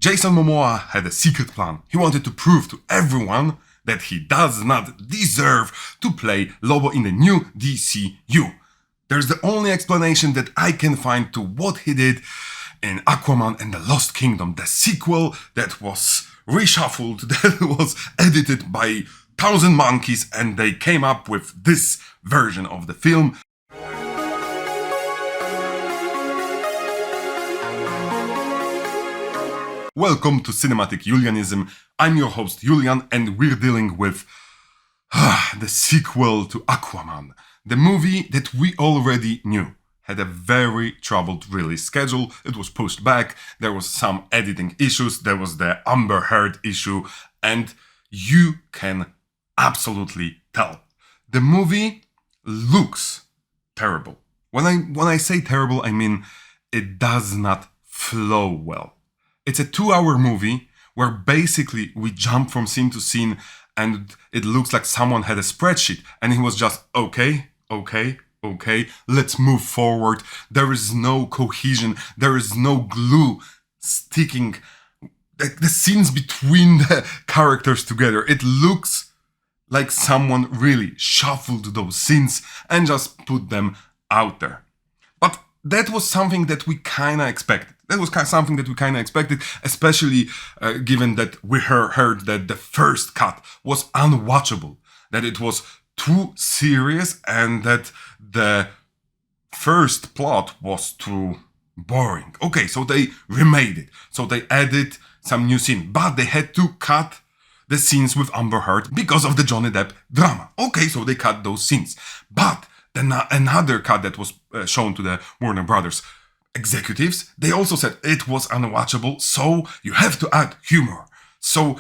Jason Momoa had a secret plan. He wanted to prove to everyone that he does not deserve to play Lobo in the new DCU. There's the only explanation that I can find to what he did in Aquaman and the Lost Kingdom, the sequel that was reshuffled, that was edited by 1,000 monkeys, and they came up with this version of the film. Welcome to Cinematic Julianism. I'm your host Julian, and we're dealing with the sequel to Aquaman. The movie that we already knew had a very troubled release schedule. It was pushed back, there was some editing issues, there was the Amber Heard issue, and you can absolutely tell. The movie looks terrible. When I say terrible, I mean it does not flow well. It's a 2-hour movie where basically we jump from scene to scene and it looks like someone had a spreadsheet and he was just, okay, let's move forward. There is no cohesion, there is no glue sticking the scenes between the characters together. It looks like someone really shuffled those scenes and just put them out there. But that was something that we kinda expected. Especially given that we heard that the first cut was unwatchable, that it was too serious, and that the first plot was too boring. Okay, so they remade it. So they added some new scene, but they had to cut the scenes with Amber Heard because of the Johnny Depp drama. Okay, so they cut those scenes. But then another cut that was shown to the Warner Brothers executives, they also said it was unwatchable, so you have to add humor. So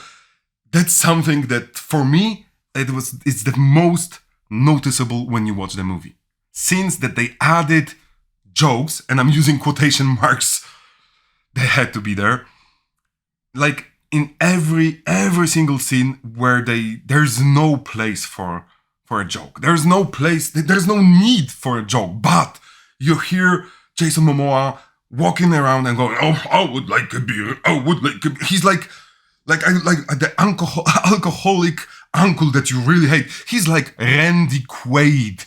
that's something that for me, it's the most noticeable when you watch the movie. Scenes that they added jokes, and I'm using quotation marks, they had to be there. Like in every single scene where there's no place for a joke. There's no need for a joke, but you hear Jason Mamoa walking around and going, "Oh, I would like a beer. I would like a beer." He's like the alcoholic uncle that you really hate. He's like Randy Quaid,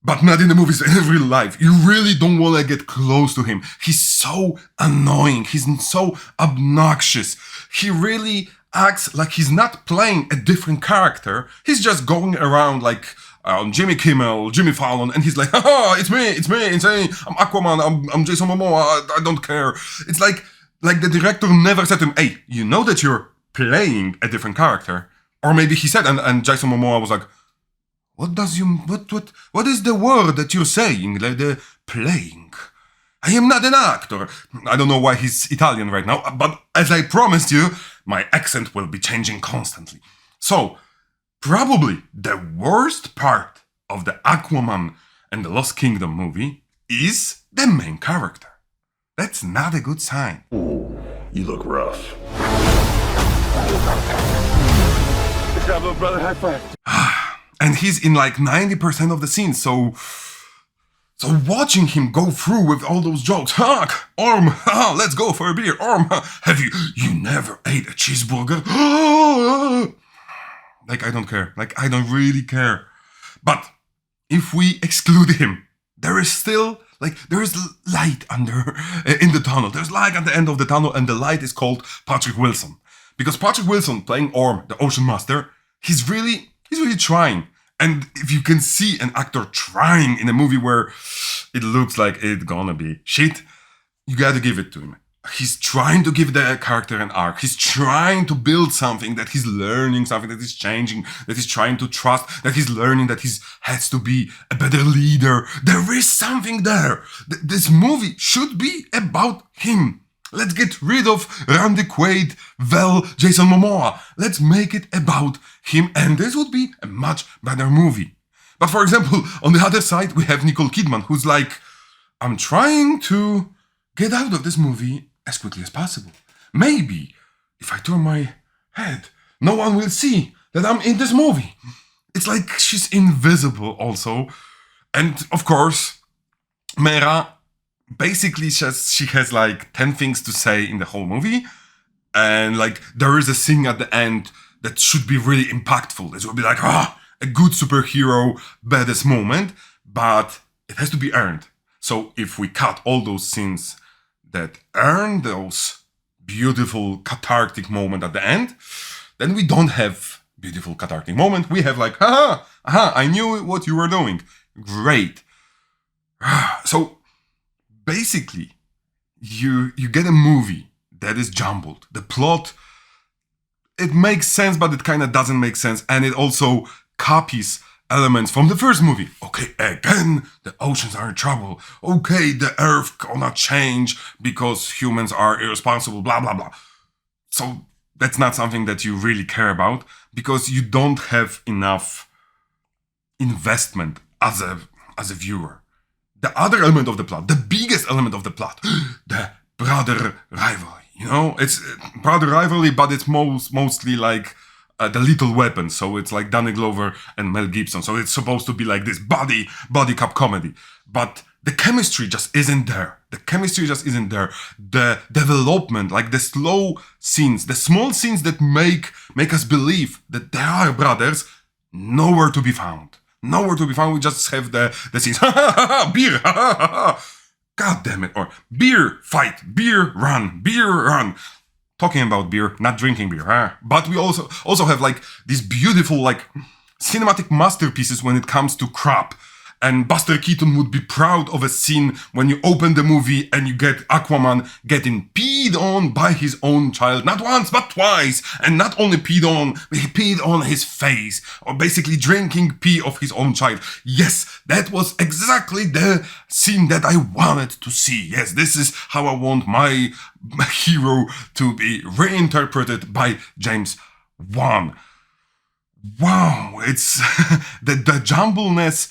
but not in the movies, in real life. You really don't want to get close to him. He's so annoying. He's so obnoxious. He really acts like he's not playing a different character. He's just going around like on Jimmy Kimmel, Jimmy Fallon, and he's like, "Haha, it's me, I'm Aquaman, I'm Jason Momoa, I don't care." It's like the director never said to him, "Hey, you know that you're playing a different character?" Or maybe he said, and Jason Momoa was like, what is the word that you're saying? Like the playing. I am not an actor. I don't know why he's Italian right now, but as I promised you, my accent will be changing constantly. So, probably the worst part of the Aquaman and the Lost Kingdom movie is the main character. That's not a good sign. Ooh, you look rough. Good job, little brother. High five. And he's in like 90% of the scenes, so watching him go through with all those jokes, Orm, let's go for a beer, Orm, have you never ate a cheeseburger? Like, I don't care. Like, I don't really care. But if we exclude him, there is light in the tunnel. There's light at the end of the tunnel, and the light is called Patrick Wilson. Because Patrick Wilson, playing Orm, the Ocean Master, he's really trying. And if you can see an actor trying in a movie where it looks like it's gonna be shit, you gotta give it to him. He's trying to give the character an arc. He's trying to build something, that he's learning, something that is changing, that he's trying to trust, that he's learning, that he has to be a better leader. There is something there. This movie should be about him. Let's get rid of Randy Quaid, Jason Momoa. Let's make it about him, and this would be a much better movie. But for example, on the other side, we have Nicole Kidman, who's like, "I'm trying to get out of this movie as quickly as possible. Maybe if I turn my head, no one will see that I'm in this movie." It's like she's invisible also. And of course, Mera, basically she has like 10 things to say in the whole movie, And like there is a scene at the end that should be really impactful. It would be like, a good superhero badass moment, but it has to be earned. So if we cut all those scenes that earn those beautiful cathartic moment at the end, then we don't have beautiful cathartic moment. We have like, I knew what you were doing. Great. So basically, you get a movie that is jumbled. The plot, it makes sense, but it kind of doesn't make sense. And it also copies elements from the first movie. Okay, again, the oceans are in trouble. Okay, the earth gonna change because humans are irresponsible, blah, blah, blah. So that's not something that you really care about because you don't have enough investment as a viewer. The other element of the plot, the biggest element of the plot, the brother rivalry. You know, it's brother rivalry, but it's mostly like the Little Weapon. So it's like Danny Glover and Mel Gibson. So it's supposed to be like this body cop comedy. But the chemistry just isn't there. The chemistry just isn't there. The development, like the slow scenes, the small scenes that make us believe that they are brothers, nowhere to be found. Nowhere to be found. We just have the scenes. Beer. God damn it. Or beer, fight. Beer, run. Beer, run. Talking about beer, not drinking beer. But we also have like these beautiful like cinematic masterpieces when it comes to crap. And Buster Keaton would be proud of a scene when you open the movie and you get Aquaman getting peed on by his own child. Not once, but twice. And not only peed on, but he peed on his face. Or basically drinking pee of his own child. Yes, that was exactly the scene that I wanted to see. Yes, this is how I want my hero to be reinterpreted by James Wan. Wow, it's the jumbleness.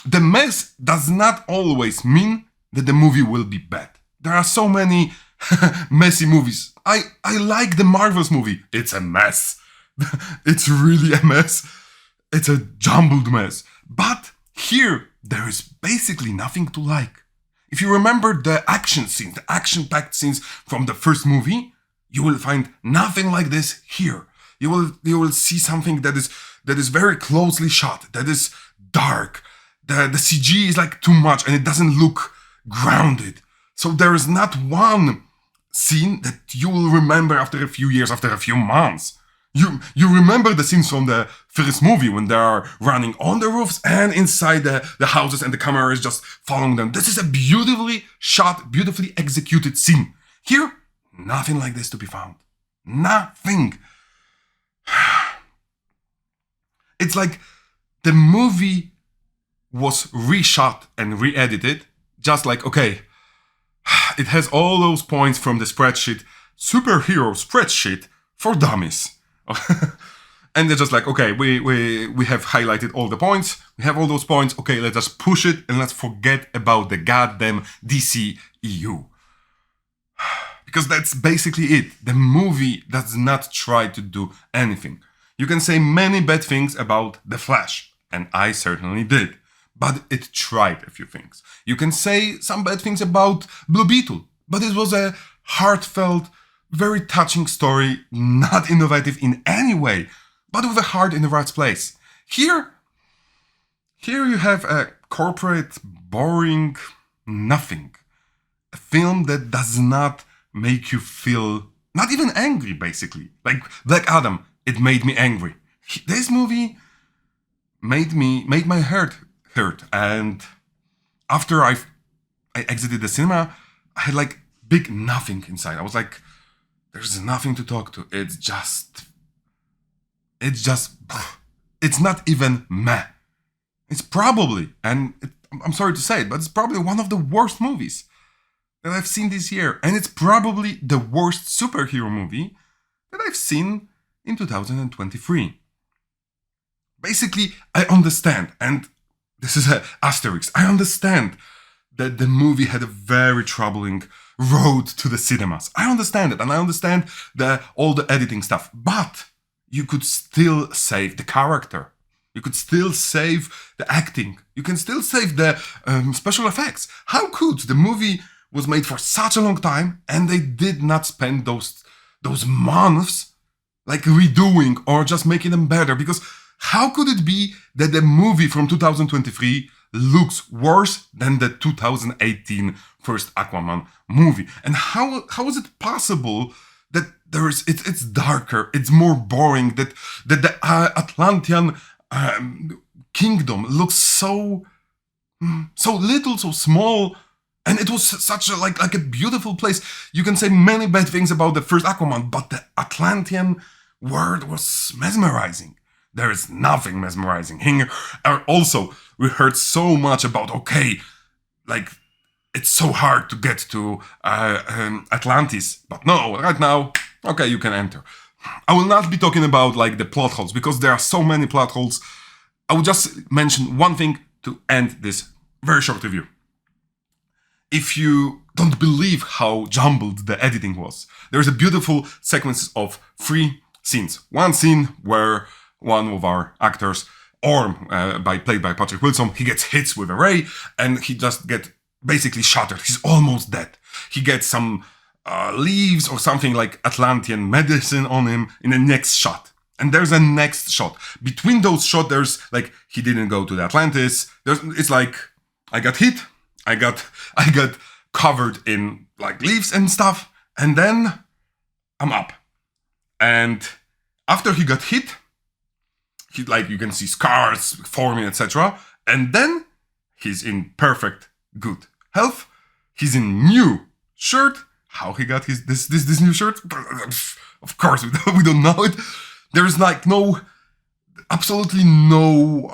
The mess does not always mean that the movie will be bad. There are so many messy movies. I like the Marvel's movie. It's a mess. It's really a mess. It's a jumbled mess. But here, there is basically nothing to like. If you remember the action scenes, the action-packed scenes from the first movie, you will find nothing like this here. You will see something that is very closely shot, that is dark. The CG is like too much and it doesn't look grounded. So there is not one scene that you will remember after a few years, after a few months. You remember the scenes from the first movie when they are running on the roofs and inside the houses and the camera is just following them. This is a beautifully shot, beautifully executed scene. Here, nothing like this to be found. Nothing. It's like the movie was reshot and re-edited, just like, okay, it has all those points from the spreadsheet, superhero spreadsheet for dummies. And they're just like, okay, we have highlighted all the points, we have all those points, okay, let's just push it and let's forget about the goddamn DCEU. Because that's basically it. The movie does not try to do anything. You can say many bad things about The Flash, and I certainly did. But it tried a few things. You can say some bad things about Blue Beetle, but it was a heartfelt, very touching story, not innovative in any way, but with a heart in the right place. Here you have a corporate, boring nothing. A film that does not make you feel, not even angry, basically. Like Black Adam, it made me angry. This movie made my heart hurt, and after I exited the cinema, I had like big nothing inside. I was like, there's nothing to talk to. It's not even meh. It's probably, I'm sorry to say it, but it's probably one of the worst movies that I've seen this year. And it's probably the worst superhero movie that I've seen in 2023. Basically, I understand, and this is an asterisk. I understand that the movie had a very troubling road to the cinemas. I understand it, and I understand all the editing stuff. But you could still save the character. You could still save the acting. You can still save the special effects. How could? The movie was made for such a long time, and they did not spend those months, like redoing or just making them better. Because how could it be that the movie from 2023 looks worse than the 2018 first Aquaman movie? And how is it possible that it's darker, it's more boring, that the Atlantean kingdom looks so little, so small, and it was such a like a beautiful place. You can say many bad things about the first Aquaman, but the Atlantean world was mesmerizing. There is nothing mesmerizing here. Also, we heard so much about, okay, like, it's so hard to get to Atlantis. But no, right now, okay, you can enter. I will not be talking about, like, the plot holes, because there are so many plot holes. I will just mention one thing to end this very short review. If you don't believe how jumbled the editing was, there's a beautiful sequence of 3 scenes. One scene where one of our actors, Orm, played by Patrick Wilson, he gets hit with a ray and he just gets basically shattered. He's almost dead. He gets some leaves or something like Atlantean medicine on him in the next shot. And there's a next shot. Between those shots, there's like, he didn't go to the Atlantis. It's like, I got hit, I got covered in like leaves and stuff, and then I'm up. And after he got hit, he, like, you can see scars forming, etc. And then he's in perfect good health. He's in new shirt. How he got this new shirt? Of course, we don't know it. There is like absolutely no,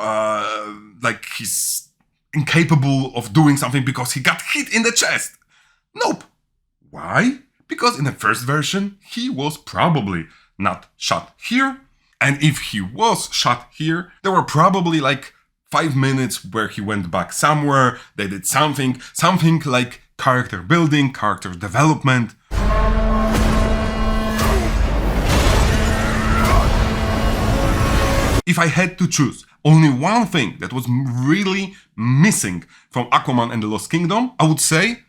like, he's incapable of doing something because he got hit in the chest. Nope. Why? Because in the first version, he was probably not shot here. And if he was shot here, there were probably like 5 minutes where he went back somewhere, they did something like character building, character development. If I had to choose only one thing that was really missing from Aquaman and the Lost Kingdom, I would say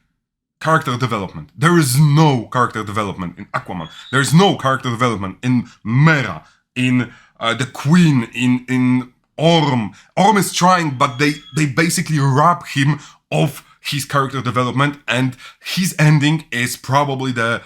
character development. There is no character development in Aquaman. There is no character development in Mera, in the Queen, in Orm. Orm is trying, but they basically rob him of his character development, and his ending is probably the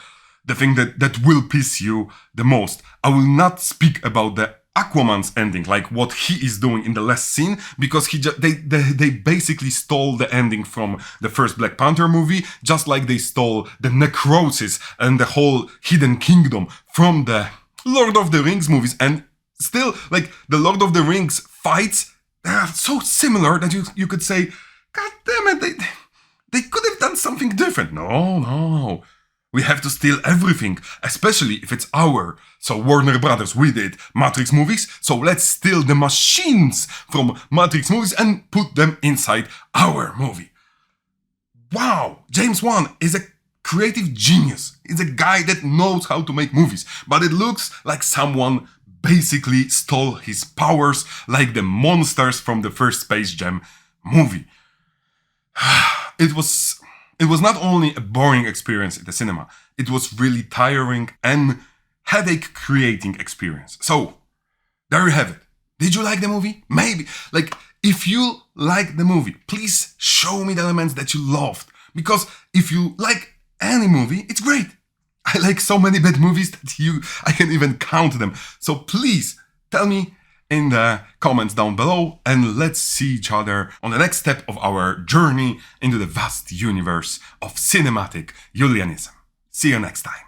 thing that will piss you the most. I will not speak about the Aquaman's ending, like what he is doing in the last scene, because they basically stole the ending from the first Black Panther movie, just like they stole the necrosis and the whole hidden kingdom from the Lord of the Rings movies. And still, like, the Lord of the Rings fights, they are so similar that you could say, God damn it, they could have done something different. No. We have to steal everything, especially if it's our. So Warner Brothers, we did Matrix movies, so let's steal the machines from Matrix movies and put them inside our movie. Wow, James Wan is a creative genius. He's a guy that knows how to make movies, but it looks like someone basically stole his powers like the monsters from the first Space Jam movie. It was not only a boring experience at the cinema, it was really tiring and headache-creating experience. So, there you have it. Did you like the movie? Maybe. Like, if you like the movie, please show me the elements that you loved. Because if you like any movie, it's great. I like so many bad movies that I can even count them. So please, tell me in the comments down below, and let's see each other on the next step of our journey into the vast universe of cinematic Julianism. See you next time.